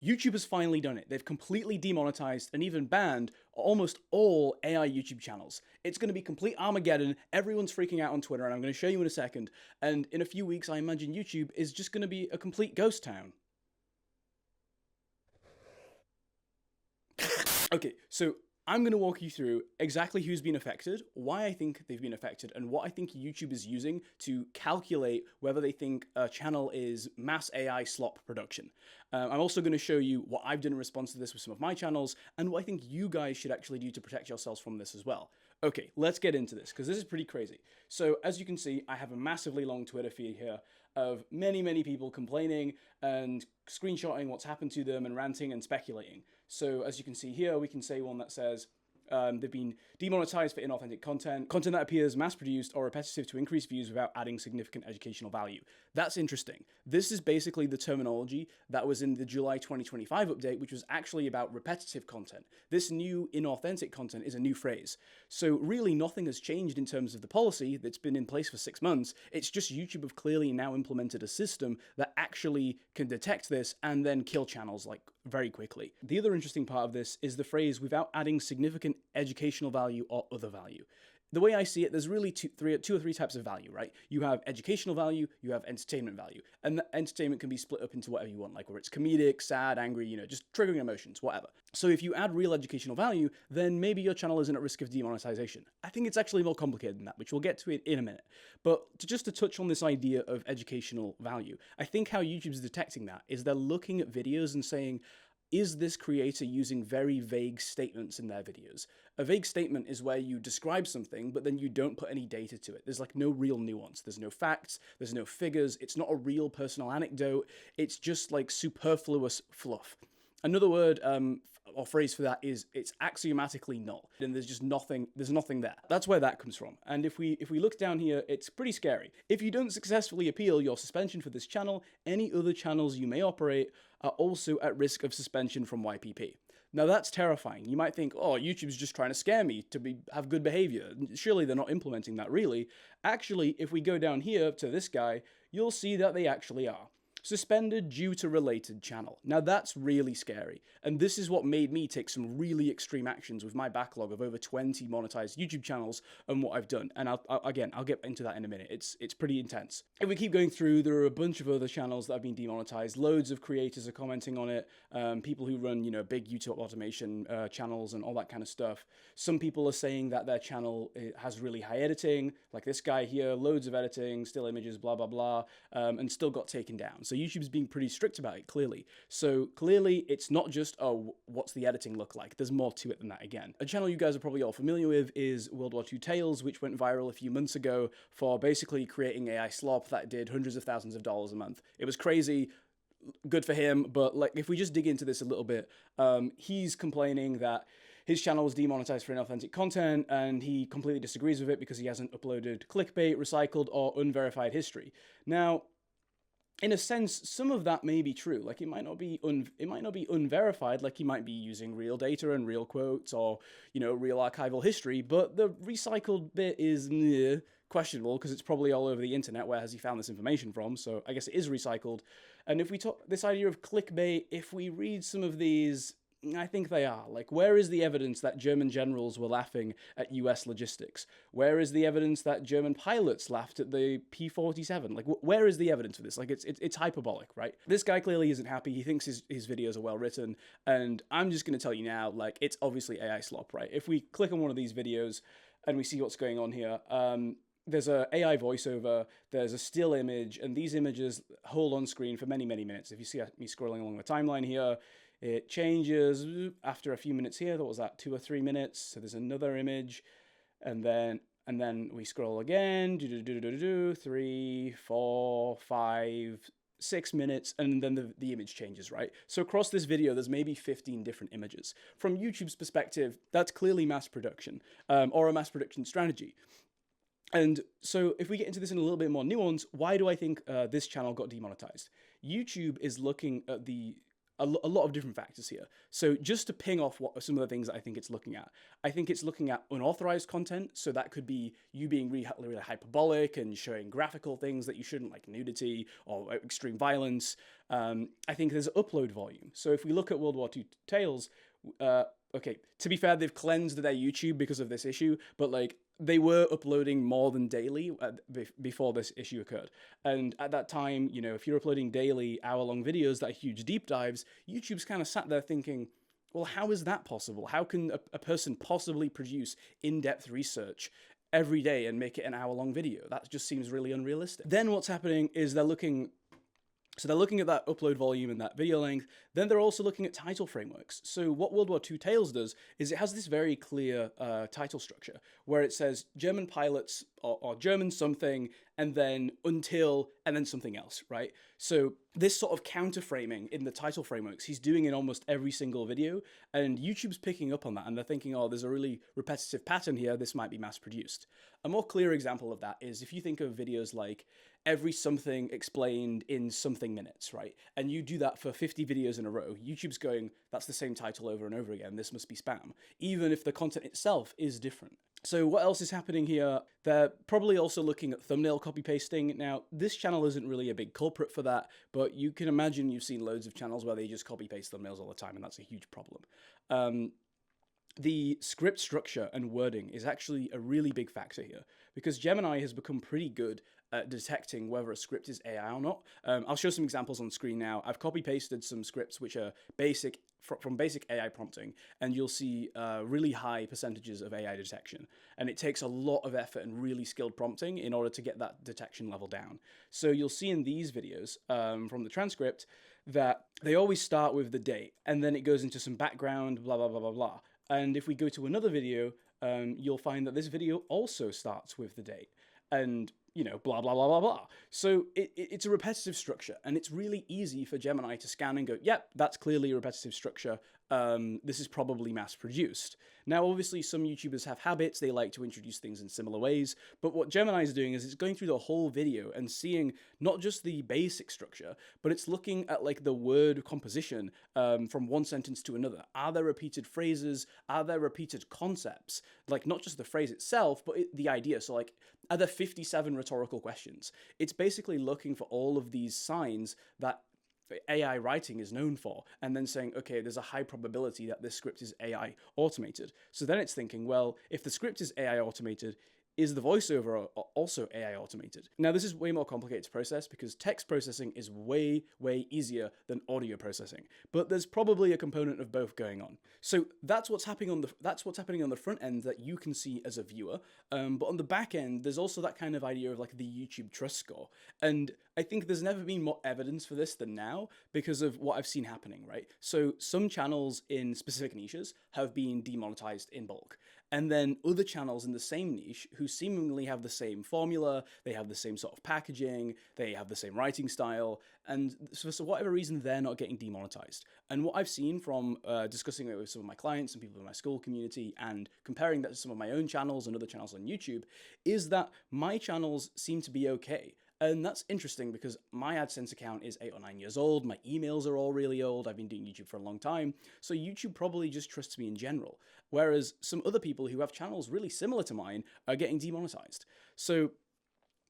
YouTube has finally done it. They've completely demonetized and even banned almost all AI YouTube channels. It's going to be complete Armageddon. Everyone's freaking out on Twitter, and I'm going to show you in a second. And in a few weeks, I imagine YouTube is just going to be a complete ghost town. Okay, so I'm going to walk you through exactly who's been affected, why I think they've been affected, and what I think YouTube is using to calculate whether they think a channel is mass AI slop production. I'm also going to show you what I've done in response to this with some of my channels, and what I think you guys should actually do to protect yourselves from this as well. Okay, let's get into this, because this is pretty crazy. So, as you can see, I have a massively long Twitter feed here of many people complaining and screenshotting what's happened to them and ranting and speculating. So as you can see here, we can say one that says they've been demonetized for inauthentic content that appears mass-produced or repetitive to increase views without adding significant educational value. That's interesting. This is basically the terminology that was in the July 2025 update, which was actually about repetitive content. This new inauthentic content is a new phrase. So really nothing has changed in terms of the policy that's been in place for 6 months. It's just YouTube have clearly now implemented a system that actually can detect this and then kill channels like very quickly. The other interesting part of this is the phrase without adding significant educational value or other value. The way I see it, there's really two or three types of value, right? You have educational value, you have entertainment value. And the entertainment can be split up into whatever you want, like where it's comedic, sad, angry, just triggering emotions, whatever. So if you add real educational value, then maybe your channel isn't at risk of demonetization. I think it's actually more complicated than that, which we'll get to it in a minute. But just to touch on this idea of educational value, I think how YouTube's detecting that is they're looking at videos and saying, is this creator using very vague statements in their videos? A vague statement is where you describe something, but then you don't put any data to it. There's like no real nuance. There's no facts. There's no figures. It's not a real personal anecdote. It's just like superfluous fluff. Another word or phrase for that is it's axiomatically null, and there's just nothing. There's nothing there. That's where that comes from. And if we look down here, it's pretty scary. If you don't successfully appeal your suspension for this channel, any other channels you may operate are also at risk of suspension from YPP. Now that's terrifying. You might think, oh, YouTube's just trying to scare me to have good behavior. Surely they're not implementing that really. Actually, if we go down here to this guy, you'll see that they actually are. Suspended due to related channel. Now that's really scary, and this is what made me take some really extreme actions with my backlog of over 20 monetized YouTube channels and what I've done. And I'll get into that in a minute. It's pretty intense. If we keep going through, there are a bunch of other channels that have been demonetized. Loads of creators are commenting on it. People who run big YouTube automation channels and all that kind of stuff. Some people are saying that their channel has really high editing, like this guy here, loads of editing, still images, blah blah blah, and still got taken down. So YouTube's being pretty strict about it, clearly. So clearly it's not just, oh, what's the editing look like? There's more to it than that again. A channel you guys are probably all familiar with is World War II Tales, which went viral a few months ago for basically creating AI slop that did hundreds of thousands of dollars a month. It was crazy. Good for him, but like if we just dig into this a little bit, he's complaining that his channel was demonetized for inauthentic content, and he completely disagrees with it because he hasn't uploaded clickbait, recycled, or unverified history. Now, in a sense, some of that may be true. Like it might not be unverified. Like he might be using real data and real quotes, or real archival history. But the recycled bit is questionable because it's probably all over the internet. Where has he found this information from? So I guess it is recycled. And if we talk this idea of clickbait, if we read some of these, I think they are. Like, where is the evidence that German generals were laughing at US logistics? Where is the evidence that German pilots laughed at the P-47? Like, where is the evidence for this? Like, it's hyperbolic, right? This guy clearly isn't happy. He thinks his videos are well written. And I'm just going to tell you now, like, it's obviously AI slop, right? If we click on one of these videos and we see what's going on here, there's a AI voiceover, there's a still image, and these images hold on screen for many minutes. If you see me scrolling along the timeline here, it changes after a few minutes here. What was that, 2 or 3 minutes? So there's another image, and then we scroll again, 3, 4, 5, 6 minutes, and then the image changes, right? So across this video, there's maybe 15 different images. From YouTube's perspective, that's clearly mass production, or a mass production strategy. And so if we get into this in a little bit more nuance, why do I think this channel got demonetized? YouTube is looking at the a lot of different factors here. So just to ping off what some of the things that I think it's looking at, I think it's looking at unauthorized content. So that could be you being really hyperbolic and showing graphical things that you shouldn't, like nudity or extreme violence. I think there's upload volume. So if we look at World War II Tales, okay, to be fair, they've cleansed their YouTube because of this issue, but like they were uploading more than daily before this issue occurred. And at that time, you know, if you're uploading daily hour-long videos that are huge deep dives, YouTube's kind of sat there thinking, well, how is that possible? How can a person possibly produce in-depth research every day and make it an hour-long video? That just seems really unrealistic. Then what's happening is they're looking at that upload volume and that video length. Then they're also looking at title frameworks. So what World War II Tales does is it has this very clear title structure where it says German pilots or German something, and then until, and then something else, right? So this sort of counter framing in the title frameworks, he's doing in almost every single video, and YouTube's picking up on that, and they're thinking, oh, there's a really repetitive pattern here, this might be mass produced. A more clear example of that is if you think of videos like every something explained in something minutes, right? And you do that for 50 videos in a row, YouTube's going, that's the same title over and over again, this must be spam, even if the content itself is different. So what else is happening here? They're probably also looking at thumbnail copy pasting. Now, this channel isn't really a big culprit for that, but you can imagine you've seen loads of channels where they just copy paste thumbnails all the time, and that's a huge problem. The script structure and wording is actually a really big factor here, because Gemini has become pretty good at detecting whether a script is AI or not. I'll show some examples on screen now. I've copy-pasted some scripts which are basic from basic AI prompting, and you'll see really high percentages of AI detection. And it takes a lot of effort and really skilled prompting in order to get that detection level down. So you'll see in these videos from the transcript that they always start with the date, and then it goes into some background, blah, blah, blah, blah, blah. And if we go to another video, you'll find that this video also starts with the date. And you know, blah, blah, blah, blah, blah. So it's a repetitive structure, and it's really easy for Gemini to scan and go, yep, that's clearly a repetitive structure. This is probably mass-produced. Now, obviously, some YouTubers have habits. They like to introduce things in similar ways. But what Gemini is doing is it's going through the whole video and seeing not just the basic structure, but it's looking at like the word composition from one sentence to another. Are there repeated phrases? Are there repeated concepts? Like not just the phrase itself, but the idea. So like, are there 57 rhetorical questions? It's basically looking for all of these signs that AI writing is known for, and then saying, okay, there's a high probability that this script is AI automated. So then it's thinking, well, if the script is AI automated, is the voiceover also AI automated? Now, this is way more complicated to process because text processing is way, way easier than audio processing, but there's probably a component of both going on. So that's what's happening on the front end that you can see as a viewer. But on the back end, there's also that kind of idea of like the YouTube trust score. And I think there's never been more evidence for this than now because of what I've seen happening, right? So some channels in specific niches have been demonetized in bulk. And then other channels in the same niche who seemingly have the same formula, they have the same sort of packaging, they have the same writing style, and for whatever reason, they're not getting demonetized. And what I've seen from discussing it with some of my clients and people in my school community and comparing that to some of my own channels and other channels on YouTube is that my channels seem to be okay. And that's interesting because my AdSense account is 8 or 9 years old. My emails are all really old. I've been doing YouTube for a long time. So YouTube probably just trusts me in general. Whereas some other people who have channels really similar to mine are getting demonetized. So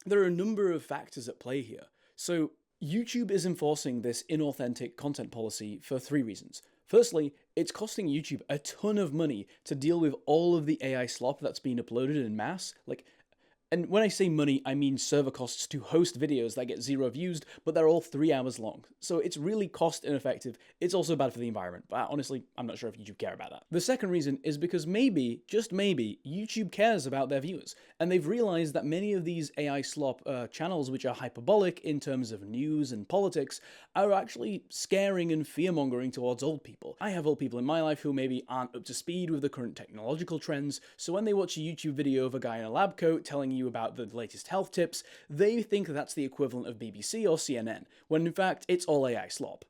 there are a number of factors at play here. So YouTube is enforcing this inauthentic content policy for 3 reasons. Firstly, it's costing YouTube a ton of money to deal with all of the AI slop that's being uploaded in mass. And when I say money, I mean server costs to host videos that get 0 views, but they're all 3 hours long. So it's really cost ineffective. It's also bad for the environment, but honestly, I'm not sure if YouTube care about that. The second reason is because maybe, just maybe, YouTube cares about their viewers, and they've realized that many of these AI slop channels, which are hyperbolic in terms of news and politics, are actually scaring and fear-mongering towards old people. I have old people in my life who maybe aren't up to speed with the current technological trends, so when they watch a YouTube video of a guy in a lab coat telling you about the latest health tips, they think that's the equivalent of BBC or CNN, when in fact it's all AI slop.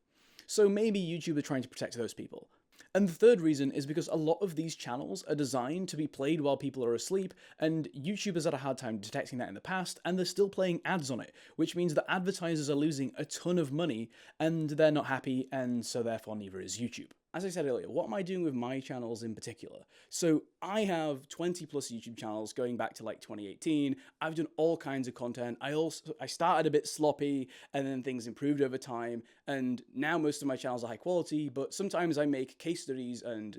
So maybe YouTube are trying to protect those people. And the third reason is because a lot of these channels are designed to be played while people are asleep, and YouTube has had a hard time detecting that in the past, and they're still playing ads on it, which means that advertisers are losing a ton of money, and they're not happy, and so therefore neither is YouTube. As I said earlier, what am I doing with my channels in particular? So I have 20 plus YouTube channels going back to like 2018. I've done all kinds of content. I started a bit sloppy, and then things improved over time, and now most of my channels are high quality, but sometimes I make case studies and,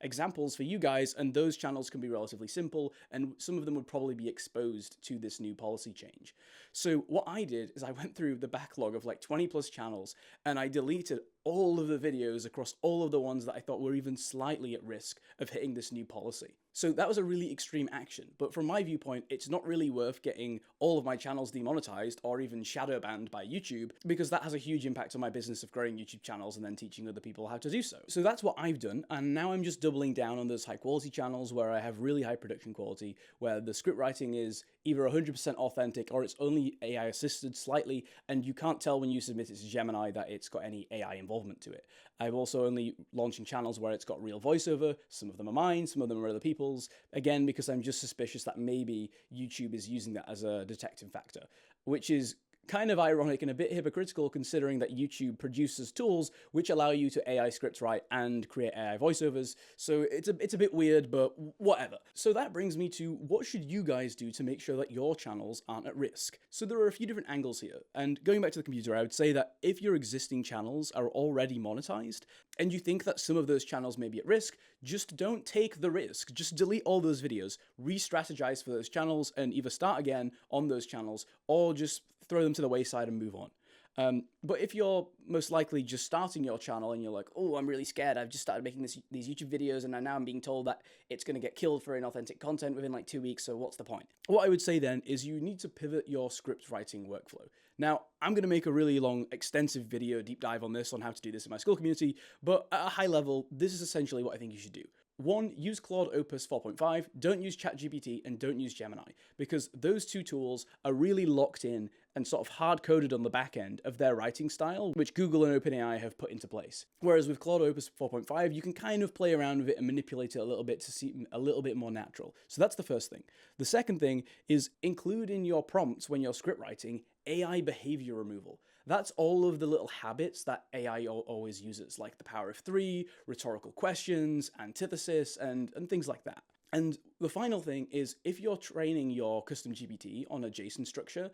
examples for you guys, and those channels can be relatively simple, and some of them would probably be exposed to this new policy change. So what I did is I went through the backlog of like 20 plus channels, and I deleted all of the videos across all of the ones that I thought were even slightly at risk of hitting this new policy. So that was a really extreme action, but from my viewpoint, it's not really worth getting all of my channels demonetized or even shadow banned by YouTube, because that has a huge impact on my business of growing YouTube channels and then teaching other people how to do so. So that's what I've done, and now I'm just doubling down on those high quality channels where I have really high production quality, where the script writing is either 100% authentic or it's only AI assisted slightly, and you can't tell when you submit it to Gemini that it's got any AI involvement to it. I'm also only launching channels where it's got real voiceover. Some of them are mine, some of them are other people's. Again, because I'm just suspicious that maybe YouTube is using that as a detecting factor, which is kind of ironic and a bit hypocritical considering that YouTube produces tools which allow you to AI script write and create AI voiceovers. So it's a bit weird, but whatever. So that brings me to what should you guys do to make sure that your channels aren't at risk? So there are a few different angles here. And going back to the computer, I would say that if your existing channels are already monetized and you think that some of those channels may be at risk, just don't take the risk. Just delete all those videos, re-strategize for those channels, and either start again on those channels or just throw them to the wayside and move on. But if you're most likely just starting your channel and you're like, oh, I'm really scared, I've just started making these YouTube videos and now I'm being told that it's going to get killed for inauthentic content within like 2 weeks, so what's the point? What I would say then is you need to pivot your script writing workflow. Now, I'm going to make a really long, extensive video deep dive on this, on how to do this in my school community, but at a high level, this is essentially what I think you should do. 1, use Claude Opus 4.5, don't use ChatGPT, and don't use Gemini, because those two tools are really locked in and sort of hard-coded on the back end of their writing style, which Google and OpenAI have put into place. Whereas with Claude Opus 4.5, you can kind of play around with it and manipulate it a little bit to seem a little bit more natural. So that's the first thing. The second thing is include in your prompts when you're script writing AI behavior removal. That's all of the little habits that AI always uses, like the power of 3, rhetorical questions, antithesis, and things like that. And the final thing is, if you're training your custom GPT on a JSON structure,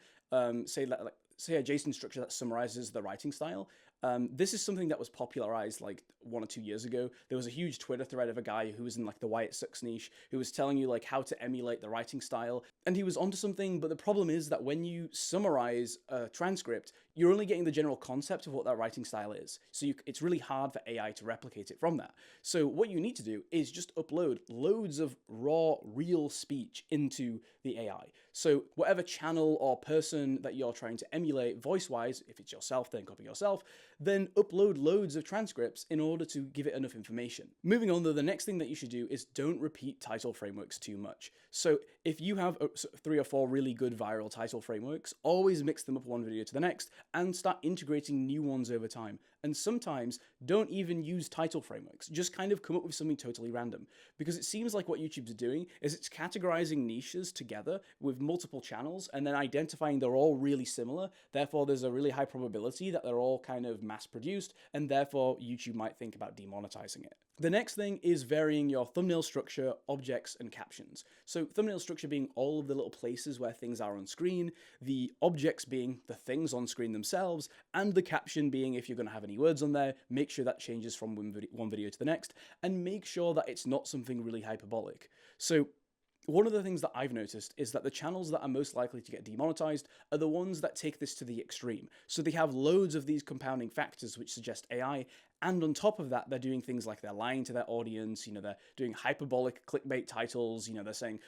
say a JSON structure that summarizes the writing style, this is something that was popularized like 1 or 2 years ago. There was a huge Twitter thread of a guy who was in like the why it sucks niche, who was telling you like how to emulate the writing style, and he was onto something. But the problem is that when you summarize a transcript, you're only getting the general concept of what that writing style is. So it's really hard for AI to replicate it from that. So what you need to do is just upload loads of raw, real speech into the AI. So whatever channel or person that you're trying to emulate voice-wise, if it's yourself, then copy yourself, then upload loads of transcripts in order to give it enough information. Moving on, though, the next thing that you should do is don't repeat title frameworks too much. So if you have 3 or 4 really good viral title frameworks, always mix them up one video to the next and start integrating new ones over time. And sometimes don't even use title frameworks, just kind of come up with something totally random. Because it seems like what YouTube's doing is it's categorizing niches together with multiple channels and then identifying they're all really similar. Therefore, there's a really high probability that they're all kind of mass produced, and therefore YouTube might think about demonetizing it. The next thing is varying your thumbnail structure, objects, and captions. So thumbnail structure being all of the little places where things are on screen, the objects being the things on screen themselves, and the caption being, if you're going to have any words on there, make sure that changes from one video to the next, and make sure that it's not something really hyperbolic. So one of the things that I've noticed is that the channels that are most likely to get demonetized are the ones that take this to the extreme. So they have loads of these compounding factors which suggest AI, and on top of that, they're doing things like they're lying to their audience, they're doing hyperbolic clickbait titles, they're saying,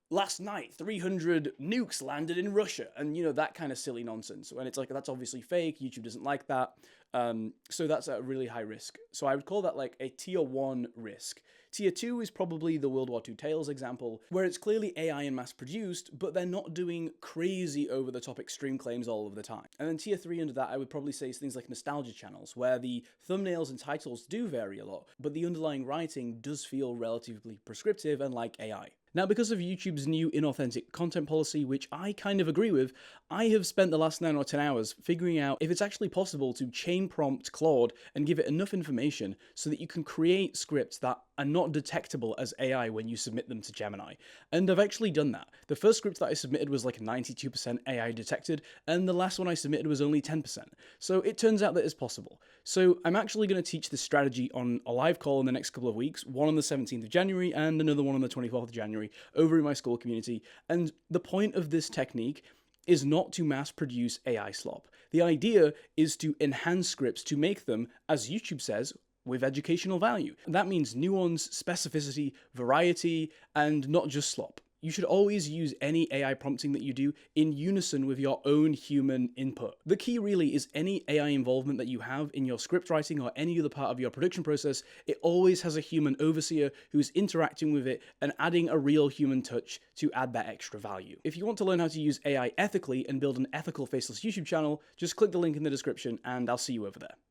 last night, 300 nukes landed in Russia, and that kind of silly nonsense. And it's like, that's obviously fake, YouTube doesn't like that. So that's a really high risk. So I would call that like a tier 1 risk. Tier 2 is probably the World War II Tales example, where it's clearly AI and mass produced, but they're not doing crazy over the top extreme claims all of the time. And then tier 3 under that I would probably say is things like nostalgia channels, where the thumbnails and titles do vary a lot, but the underlying writing does feel relatively prescriptive and like AI. Now, because of YouTube's new inauthentic content policy, which I kind of agree with, I have spent the last 9 or 10 hours figuring out if it's actually possible to chain prompt Claude and give it enough information so that you can create scripts that are not detectable as AI when you submit them to Gemini. And I've actually done that. The first script that I submitted was like 92% AI detected, and the last one I submitted was only 10%. So it turns out that it's possible. So I'm actually going to teach this strategy on a live call in the next couple of weeks, one on the 17th of January and another one on the 24th of January. Over in my school community, and the point of this technique is not to mass produce AI slop. The idea is to enhance scripts to make them, as YouTube says, with educational value. That means nuance, specificity, variety, and not just slop. You should always use any AI prompting that you do in unison with your own human input. The key really is any AI involvement that you have in your script writing or any other part of your production process, it always has a human overseer who's interacting with it and adding a real human touch to add that extra value. If you want to learn how to use AI ethically and build an ethical faceless YouTube channel, just click the link in the description and I'll see you over there.